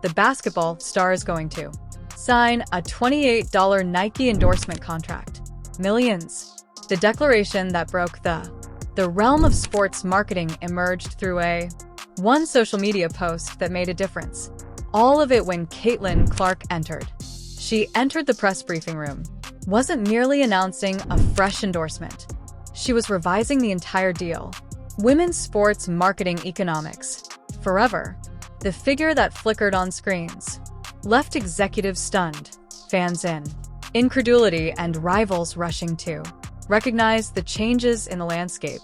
the basketball star is going to sign a $28 Nike endorsement contract. Millions. The declaration that broke the realm of sports marketing emerged through one social media post that made a difference. All of it when Caitlin Clark entered. She entered the press briefing room, wasn't merely announcing a fresh endorsement. She was revising the entire deal. Women's sports marketing economics. Forever. The figure that flickered on screens left executives stunned, fans in incredulity, and rivals rushing to recognize the changes in the landscape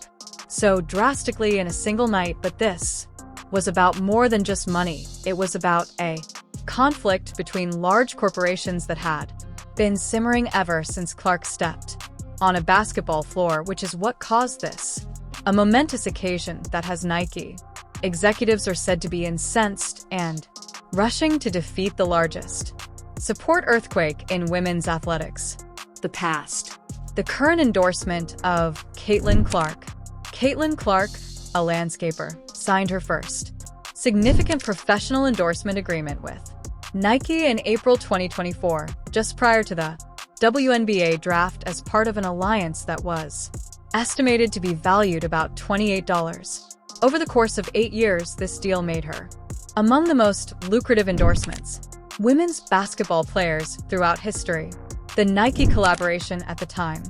so drastically in a single night. But this was about more than just money. It was about a conflict between large corporations that had been simmering ever since Clark stepped on a basketball floor, which is what caused this. A momentous occasion that has Nike executives are said to be incensed and rushing to defeat the largest support earthquake in women's athletics. The past. The current endorsement of Caitlin Clark. Caitlin Clark, a landscaper, signed her first significant professional endorsement agreement with Nike in April 2024, just prior to the WNBA draft, as part of an alliance that was estimated to be valued about $28. Over the course of 8 years, this deal made her among the most lucrative endorsements women's basketball players throughout history. The Nike collaboration at the time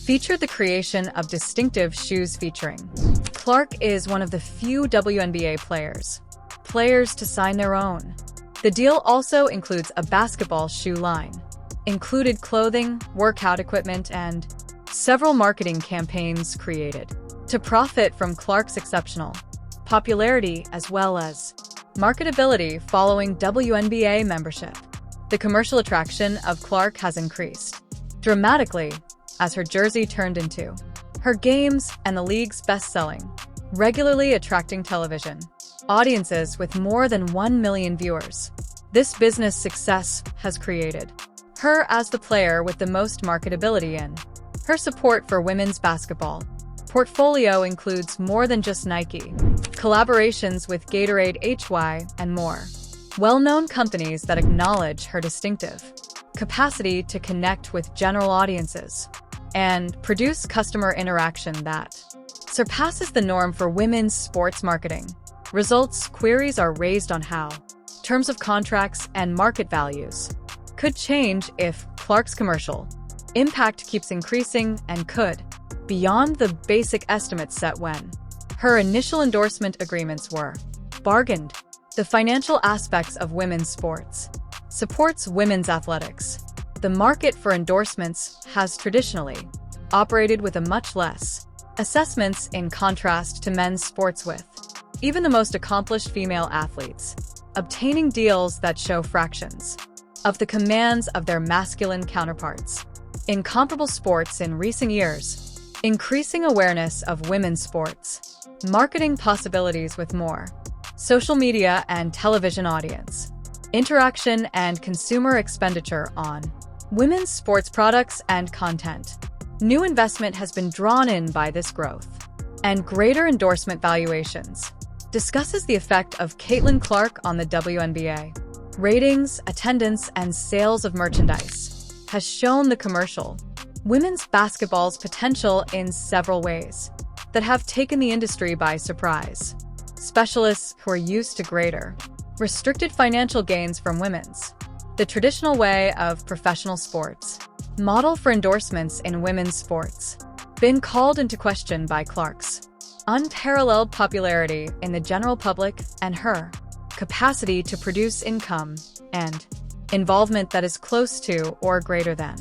featured the creation of distinctive shoes featuring Clark is one of the few WNBA players to sign their own. The deal also includes a basketball shoe line, included clothing, workout equipment, and several marketing campaigns created to profit from Clark's exceptional popularity as well as marketability following WNBA membership. The commercial attraction of Clark has increased dramatically as her jersey turned into her games and the league's best-selling, regularly attracting television audiences with more than 1 million viewers. This business success has created her as the player with the most marketability in. Her support for women's basketball portfolio includes more than just Nike, collaborations with Gatorade, HY, and more. Well-known companies that acknowledge her distinctive capacity to connect with general audiences and produce customer interaction that surpasses the norm for women's sports marketing. Results queries are raised on how terms of contracts and market values could change if Clark's commercial impact keeps increasing and could beyond the basic estimates set when her initial endorsement agreements were bargained. The financial aspects of women's sports supports women's athletics. The market for endorsements has traditionally operated with a much less assessments in contrast to men's sports, with even the most accomplished female athletes obtaining deals that show fractions of the commands of their masculine counterparts. In comparable sports in recent years, increasing awareness of women's sports marketing possibilities with more social media and television audience interaction and consumer expenditure on women's sports products and content. New investment has been drawn in by this growth and greater endorsement valuations. Discusses the effect of Caitlin Clark on the WNBA. Ratings, attendance, and sales of merchandise has shown the commercial women's basketball's potential in several ways that have taken the industry by surprise. Specialists who are used to greater restricted financial gains from women's the traditional way of professional sports model for endorsements in women's sports been called into question by Clark's unparalleled popularity in the general public and her capacity to produce income and involvement that is close to or greater than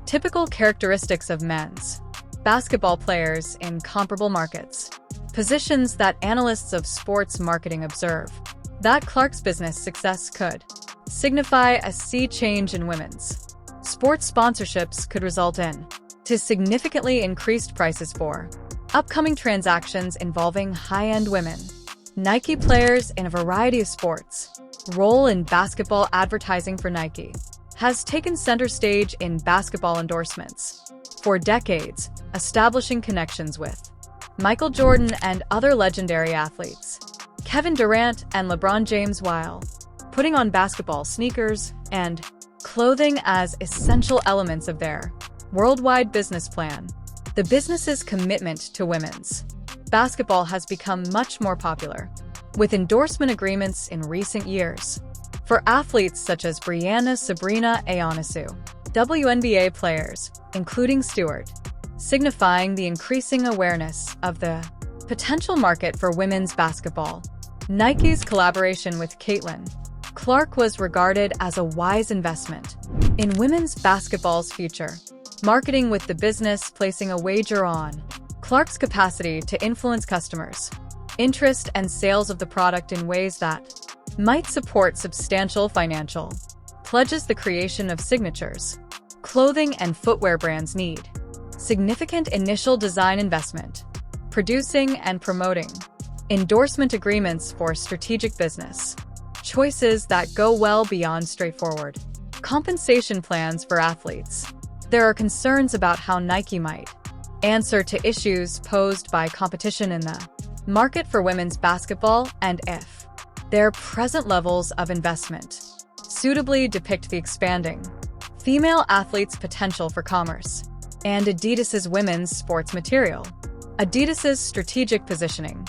typical characteristics of men's basketball players in comparable markets. Positions that analysts of sports marketing observe that Clark's business success could signify a sea change in women's sports sponsorships could result in to significantly increased prices for upcoming transactions involving high-end women. Nike players in a variety of sports. Role in basketball advertising for Nike has taken center stage in basketball endorsements for decades, establishing connections with Michael Jordan and other legendary athletes, Kevin Durant and LeBron James, while putting on basketball sneakers and clothing as essential elements of their worldwide business plan. The business's commitment to women's basketball has become much more popular, with endorsement agreements in recent years for athletes such as Brianna Sabrina Ionescu, WNBA players, including Stewart, signifying the increasing awareness of the potential market for women's basketball. Nike's collaboration with Caitlin Clark was regarded as a wise investment in women's basketball's future, marketing with the business placing a wager on Clark's capacity to influence customers' interest and sales of the product in ways that might support substantial financial pledges. The creation of signatures, clothing and footwear brands need significant initial design investment, producing and promoting endorsement agreements for strategic business choices that go well beyond straightforward compensation plans for athletes. There are concerns about how Nike might answer to issues posed by competition in the market for women's basketball and if their present levels of investment suitably depict the expanding female athletes' potential for commerce. And Adidas's women's sports material. Adidas's strategic positioning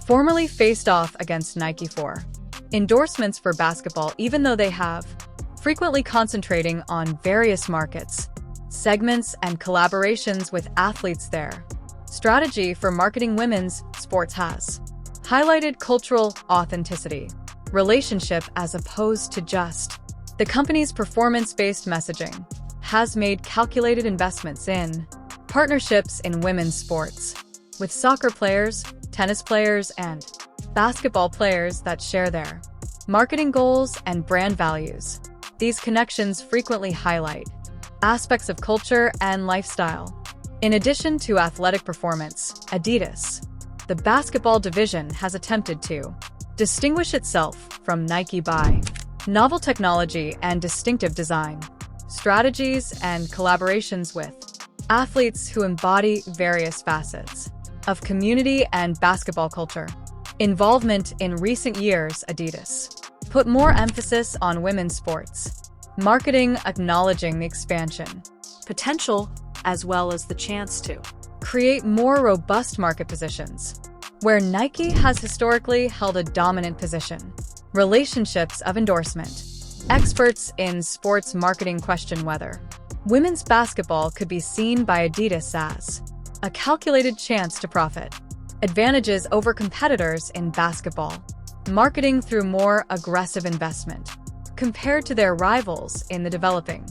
formerly faced off against Nike for endorsements for basketball, even though they have frequently concentrating on various markets, segments, and collaborations with athletes. Their strategy for marketing women's sports has highlighted cultural authenticity, relationship as opposed to just the company's performance-based messaging, has made calculated investments in partnerships in women's sports with soccer players, tennis players, and basketball players that share their marketing goals and brand values. These connections frequently highlight aspects of culture and lifestyle. In addition to athletic performance, Adidas, the basketball division, has attempted to distinguish itself from Nike by novel technology and distinctive design strategies and collaborations with athletes who embody various facets of community and basketball culture. Involvement in recent years, Adidas put more emphasis on women's sports marketing, acknowledging the expansion potential as well as the chance to create more robust market positions where Nike has historically held a dominant position. Relationships of endorsement. Experts in sports marketing question whether women's basketball could be seen by Adidas as a calculated chance to profit. Advantages over competitors in basketball. Marketing through more aggressive investment compared to their rivals in the developing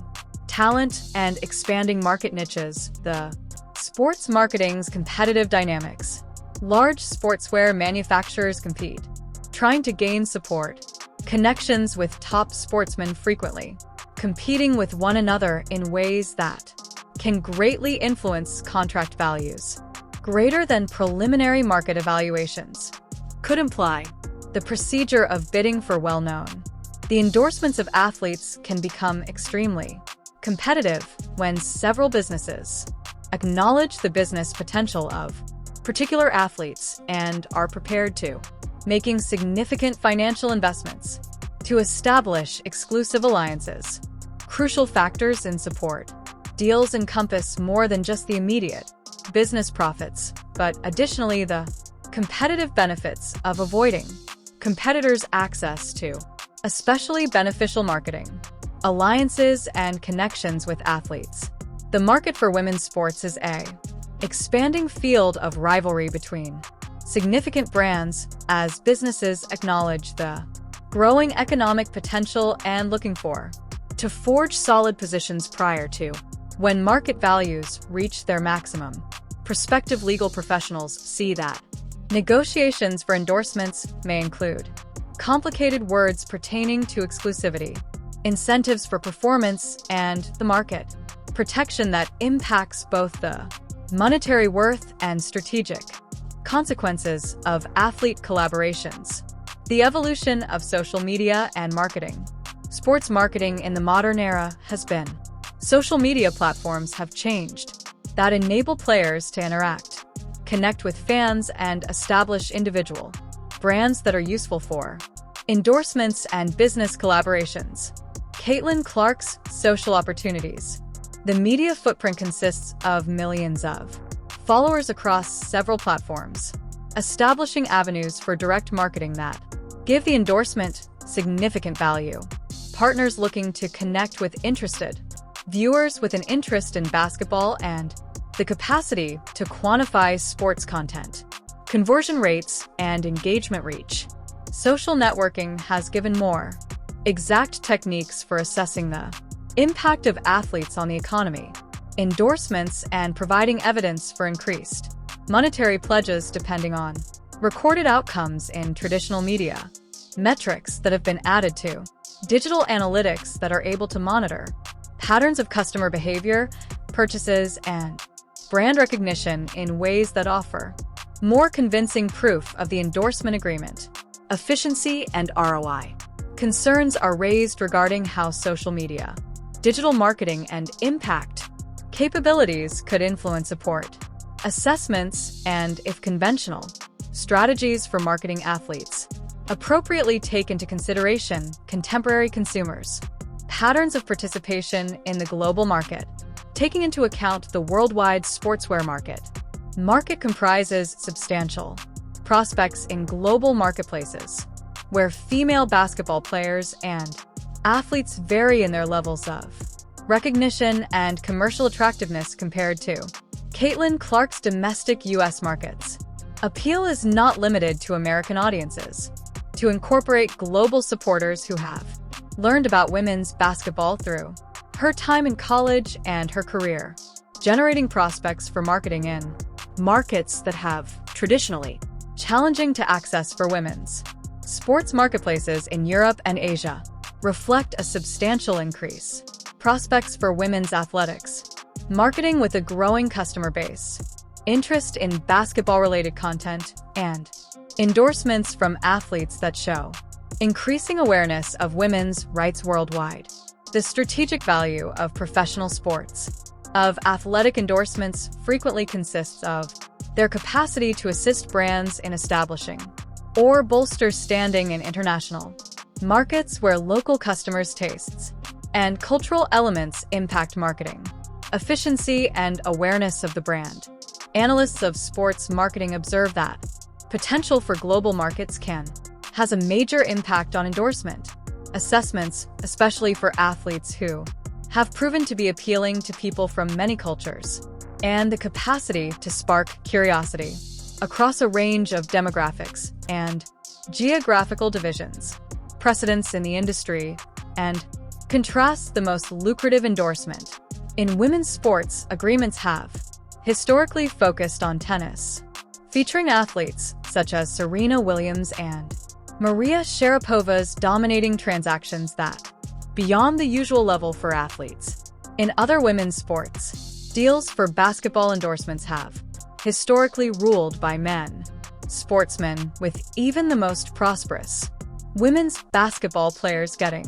talent and expanding market niches. The sports marketing's competitive dynamics. Large sportswear manufacturers compete, trying to gain support connections with top sportsmen, frequently competing with one another in ways that can greatly influence contract values. Greater than preliminary market evaluations could imply the procedure of bidding for well-known. The endorsements of athletes can become extremely competitive when several businesses acknowledge the business potential of particular athletes and are prepared to making significant financial investments to establish exclusive alliances. Crucial factors in support. Deals encompass more than just the immediate business profits, but additionally the competitive benefits of avoiding competitors' access to especially beneficial marketing, alliances, and connections with athletes. The market for women's sports is a expanding field of rivalry between significant brands as businesses acknowledge the growing economic potential and looking for to forge solid positions prior to when market values reach their maximum. Prospective legal professionals see that negotiations for endorsements may include complicated words pertaining to exclusivity, incentives for performance, and the market protection that impacts both the monetary worth and strategic consequences of athlete collaborations. The evolution of social media and marketing. Sports marketing in the modern era has been. Social media platforms have changed that enable players to interact, connect with fans, and establish individual brands that are useful for Endorsements and business collaborations. Caitlin Clark's social opportunities. The media footprint consists of millions of followers across several platforms, establishing avenues for direct marketing that give the endorsement significant value. Partners looking to connect with interested viewers with an interest in basketball and the capacity to quantify sports content, conversion rates, and engagement reach. Social networking has given more exact techniques for assessing the impact of athletes on the economy, endorsements, and providing evidence for increased monetary pledges depending on recorded outcomes in traditional media, metrics that have been added to digital analytics that are able to monitor patterns of customer behavior, purchases, and brand recognition in ways that offer more convincing proof of the endorsement agreement. Efficiency and ROI. Concerns are raised regarding how social media, digital marketing, and impact capabilities could influence support, assessments, and, if conventional, strategies for marketing athletes appropriately take into consideration contemporary consumers' patterns of participation in the global market, taking into account the worldwide sportswear market. Market comprises substantial prospects in global marketplaces, where female basketball players and athletes vary in their levels of recognition and commercial attractiveness compared to Caitlin Clark's domestic U.S. markets. Appeal is not limited to American audiences. To incorporate global supporters who have learned about women's basketball through her time in college and her career, generating prospects for marketing in markets that have traditionally challenging to access for women's sports marketplaces in Europe and Asia reflect a substantial increase. Prospects for women's athletics. Marketing with a growing customer base, interest in basketball-related content, and endorsements from athletes that show increasing awareness of women's rights worldwide. The strategic value of professional sports of athletic endorsements frequently consists of their capacity to assist brands in establishing or bolster standing in international markets where local customers' tastes and cultural elements impact marketing, efficiency, and awareness of the brand. Analysts of sports marketing observe that potential for global markets has a major impact on endorsement assessments, especially for athletes who have proven to be appealing to people from many cultures, and the capacity to spark curiosity across a range of demographics and geographical divisions. Precedents in the industry and contrasts. The most lucrative endorsement in women's sports agreements have historically focused on tennis, featuring athletes such as Serena Williams and Maria Sharapova's dominating transactions that beyond the usual level for athletes. In other women's sports, deals for basketball endorsements have historically ruled by men, sportsmen with even the most prosperous women's basketball players getting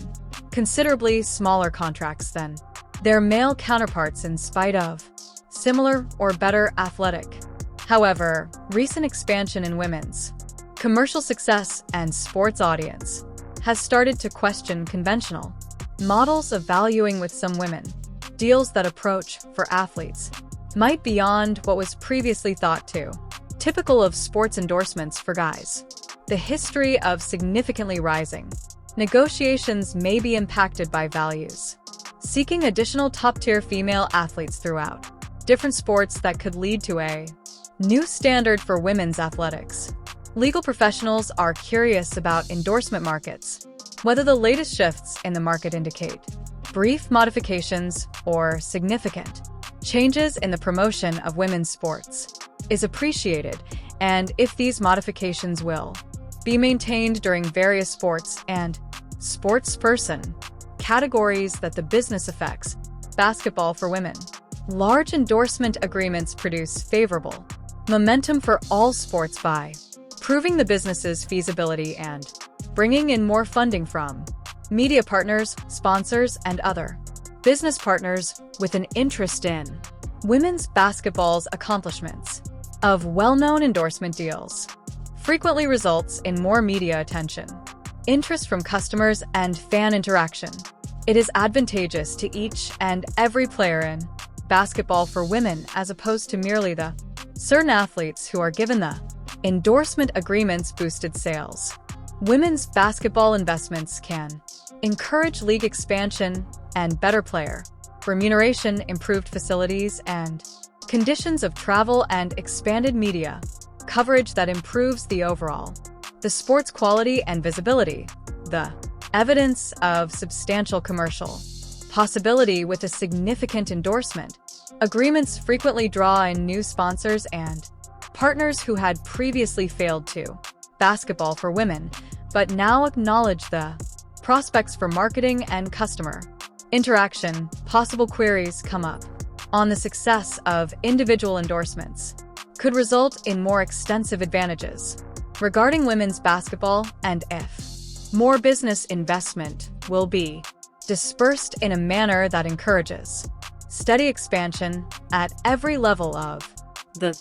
considerably smaller contracts than their male counterparts in spite of similar or better athletic. However, recent expansion in women's commercial success and sports audience has started to question conventional models of valuing with some women. Deals that approach for athletes might beyond what was previously thought to. Typical of sports endorsements for guys. The history of significantly rising negotiations may be impacted by values, seeking additional top-tier female athletes throughout different sports that could lead to a new standard for women's athletics. Legal professionals are curious about endorsement markets, whether the latest shifts in the market indicate brief modifications or significant changes in the promotion of women's sports is appreciated, and if these modifications will be maintained during various sports and sportsperson categories that the business affects. Basketball for women. Large endorsement agreements produce favorable momentum for all sports by proving the business's feasibility and bringing in more funding from media partners, sponsors, and other business partners with an interest in women's basketball's accomplishments. Of well-known endorsement deals frequently results in more media attention, interest from customers, and fan interaction. It is advantageous to each and every player in basketball for women as opposed to merely the certain athletes who are given the endorsement agreements boosted sales. Women's basketball investments can encourage league expansion and better player remuneration, improved facilities and conditions of travel, and expanded media coverage that improves the sport's quality and visibility. The evidence of substantial commercial possibility with a significant endorsement agreements frequently draw in new sponsors and partners who had previously failed to basketball for women, but now acknowledge the prospects for marketing and customer interaction. Possible queries come up on the success of individual endorsements could result in more extensive advantages regarding women's basketball, and if more business investment will be dispersed in a manner that encourages steady expansion at every level of the